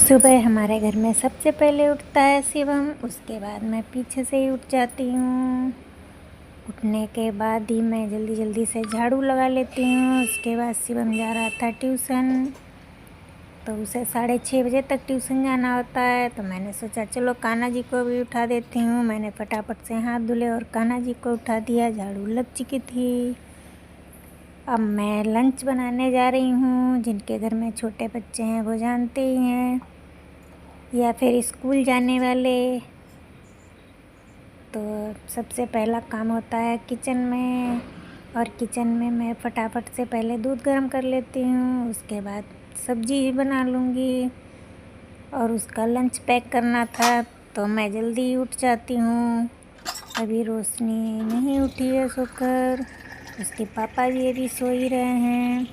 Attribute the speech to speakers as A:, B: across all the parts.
A: सुबह हमारे घर में सबसे पहले उठता है शिवम, उसके बाद मैं पीछे से ही उठ जाती हूँ। उठने के बाद ही मैं जल्दी जल्दी से झाड़ू लगा लेती हूँ। उसके बाद शिवम जा रहा था ट्यूशन, तो उसे 6:30 बजे तक ट्यूशन जाना होता है। तो मैंने सोचा चलो कान्हा जी को भी उठा देती हूँ। मैंने फटाफट से हाथ धुले और कान्हा जी को उठा दिया। झाड़ू लग चुकी थी। अब मैं लंच बनाने जा रही हूँ। जिनके घर में छोटे बच्चे हैं वो जानते ही हैं, या फिर स्कूल जाने वाले। तो सबसे पहला काम होता है किचन में, और किचन में मैं फटाफट से पहले दूध गर्म कर लेती हूँ। उसके बाद सब्जी बना लूँगी, और उसका लंच पैक करना था तो मैं जल्दी उठ जाती हूँ। अभी रोशनी नहीं उठी है सोकर, उसके पापा भी अभी सो ही रहे हैं,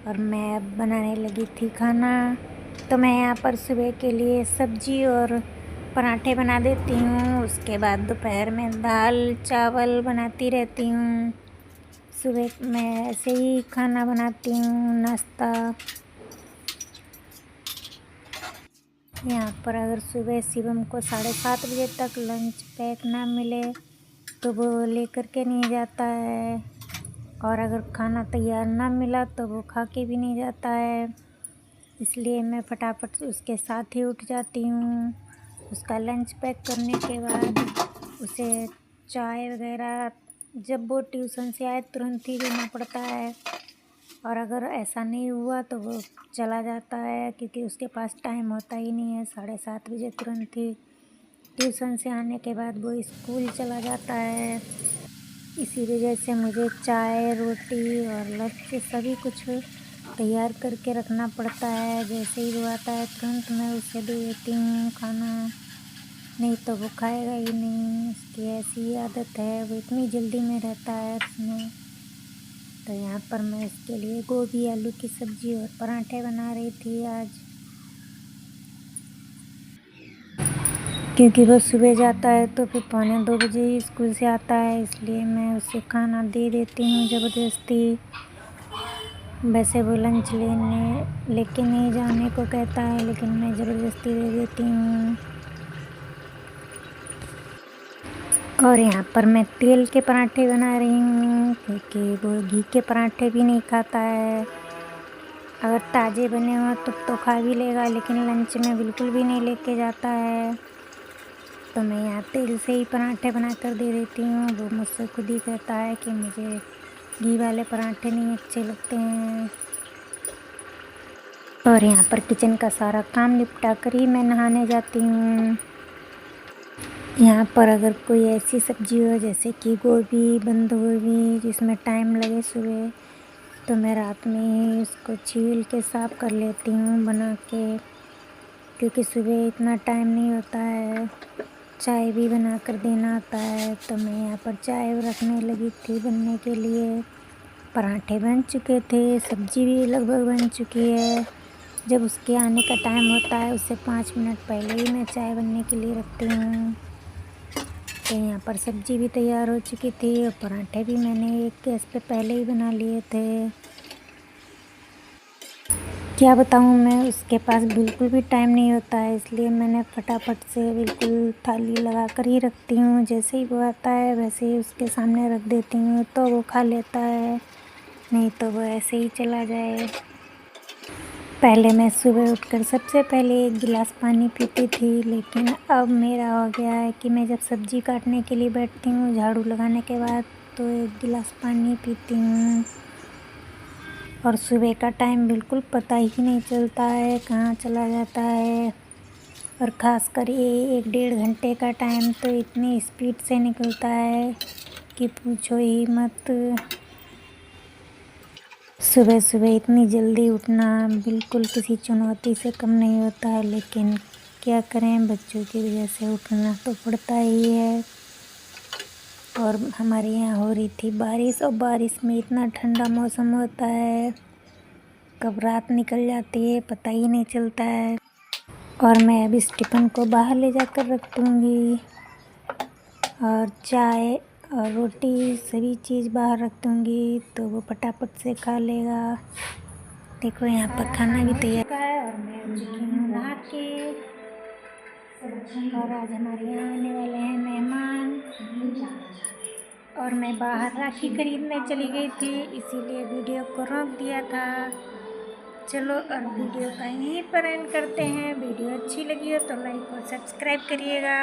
A: और मैं अब बनाने लगी थी खाना। तो मैं यहाँ पर सुबह के लिए सब्जी और पराठे बना देती हूँ। उसके बाद दोपहर में दाल चावल बनाती रहती हूँ। सुबह मैं ऐसे ही खाना बनाती हूँ, नाश्ता। यहाँ पर अगर सुबह शिवम को 7:30 बजे तक लंच पैक ना मिले तो वो लेकर के नहीं जाता है, और अगर खाना तैयार ना मिला तो वो खा के भी नहीं जाता है। इसलिए मैं फटाफट उसके साथ ही उठ जाती हूँ। उसका लंच पैक करने के बाद उसे चाय वगैरह जब वो ट्यूशन से आए तुरंत ही देना पड़ता है, और अगर ऐसा नहीं हुआ तो वो चला जाता है, क्योंकि उसके पास टाइम होता ही नहीं है। 7:30 बजे तुरंत ही ट्यूशन से आने के बाद वो स्कूल चला जाता है। इसी वजह से मुझे चाय रोटी और लंच सभी कुछ तैयार करके रखना पड़ता है। जैसे ही वो आता है तुरंत मैं उसे दे देती हूँ खाना, नहीं तो वो खाएगा ही नहीं। उसकी ऐसी आदत है, वो इतनी जल्दी में रहता है उसमें। तो यहाँ पर मैं उसके लिए गोभी आलू की सब्ज़ी और पराठे बना रही थी आज, क्योंकि वो सुबह जाता है तो फिर 1:45 बजे ही स्कूल से आता है। इसलिए मैं उसे खाना दे देती हूँ ज़बरदस्ती। वैसे वो लंच लेके नहीं जाने को कहता है, लेकिन मैं ज़बरदस्ती दे देती हूँ। और यहाँ पर मैं तेल के पराठे बना रही हूँ, क्योंकि वो घी के पराठे भी नहीं खाता है। अगर ताज़े बने हों तो खा भी लेगा, लेकिन लंच में बिल्कुल भी नहीं लेके जाता है। तो मैं यहाँ तेल से ही पराठे बना कर दे देती हूँ। वो मुझसे खुद ही कहता है कि मुझे घी वाले पराठे नहीं अच्छे लगते हैं। और यहाँ पर किचन का सारा काम निपटा कर ही मैं नहाने जाती हूँ। यहाँ पर अगर कोई ऐसी सब्ज़ी हो जैसे कि गोभी बंद गोभी जिसमें टाइम लगे सुबह, तो मैं रात में ही उसको छील के साफ़ कर लेती हूँ बना के, क्योंकि सुबह इतना टाइम नहीं होता है। चाय भी बना कर देना होता है। तो मैं यहाँ पर चाय रखने लगी थी बनने के लिए। पराठे बन चुके थे, सब्ज़ी भी लगभग बन चुकी है। जब उसके आने का टाइम होता है उससे 5 मिनट पहले ही मैं चाय बनने के लिए रखती हूँ। तो यहाँ पर सब्ज़ी भी तैयार हो चुकी थी, और पराठे भी मैंने एक गैस पे पहले ही बना लिए थे। क्या बताऊँ मैं, उसके पास बिल्कुल भी टाइम नहीं होता है, इसलिए मैंने फटाफट से बिल्कुल थाली लगा कर ही रखती हूँ। जैसे ही वो आता है वैसे ही उसके सामने रख देती हूँ, तो वो खा लेता है, नहीं तो वो ऐसे ही चला जाए। पहले मैं सुबह उठकर सबसे पहले 1 गिलास पानी पीती थी, लेकिन अब मेरा हो गया है कि मैं जब सब्ज़ी काटने के लिए बैठती हूँ झाड़ू लगाने के बाद, तो 1 गिलास पानी पीती हूँ। और सुबह का टाइम बिल्कुल पता ही नहीं चलता है कहाँ चला जाता है। और ख़ासकर ये 1-1.5 घंटे का टाइम तो इतनी स्पीड से निकलता है कि पूछो ही मत। सुबह सुबह इतनी जल्दी उठना बिल्कुल किसी चुनौती से कम नहीं होता है, लेकिन क्या करें, बच्चों की वजह से उठना तो पड़ता ही है। और हमारे यहाँ हो रही थी बारिश, और बारिश में इतना ठंडा मौसम होता है, कब रात निकल जाती है पता ही नहीं चलता है। और मैं अब इस टिफ़िन को बाहर ले जाकर रख दूँगी, और चाय और रोटी सभी चीज़ बाहर रख दूँगी, तो वो फटाफट से खा लेगा। देखो यहाँ पर खाना भी तैयार है, और मैं चुकी हूँ नहा के। और आज हमारे यहाँ आने वाले हैं मेहमान, और मैं बाहर राखी खरीदने चली गई थी, इसीलिए वीडियो को रोक दिया था। चलो अब वीडियो का यहीं पर एंड करते हैं। वीडियो अच्छी लगी हो तो लाइक और सब्सक्राइब करिएगा।